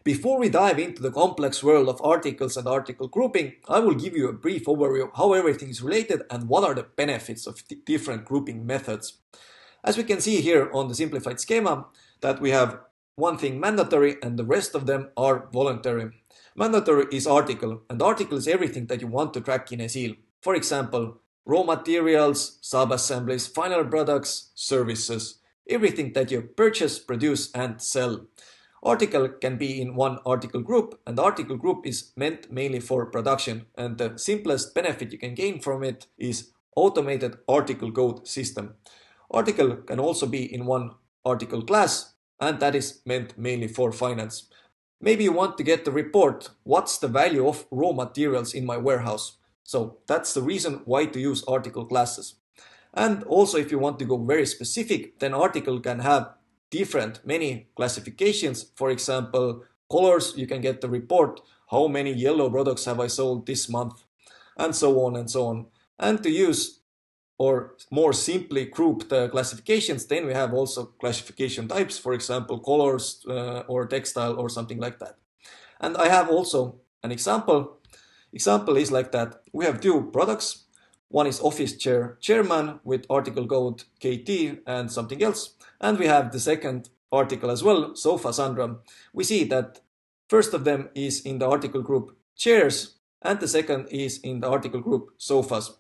Before we dive into the complex world of articles and article grouping, I will give you a brief overview of how everything is related and what are the benefits of different grouping methods. As we can see here on the simplified schema, that we have one thing mandatory and the rest of them are voluntary. Mandatory is article, and article is everything that you want to track in Eziil. For example, raw materials, sub-assemblies, final products, services, everything that you purchase, produce and sell. Article can be in one article group, and the article group is meant mainly for production, and the simplest benefit you can gain from it is automated article code system. Article can also be in one article class, and that is meant mainly for finance. Maybe you want to get the report, what's the value of raw materials in my warehouse? So that's the reason why to use article classes. And also if you want to go very specific, then article can have many classifications. For example, colors, you can get the report, how many yellow products have I sold this month, and so on and so on. And to use or more simply group the classifications, then we have also classification types, for example, colors or textile or something like that. And I have also an example. Example is like that. We have two products. One is office chair chairman with article code KT and something else. And we have the second article as well, sofa Sandra. We see that first of them is in the article group chairs and the second is in the article group sofas.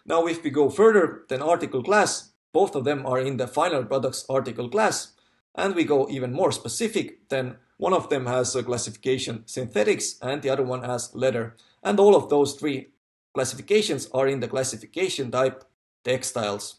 Now if we go further, then article class, both of them are in the final products article class. And we go even more specific, then one of them has a classification synthetics and the other one has leather. And all of those three classifications are in the classification type textiles.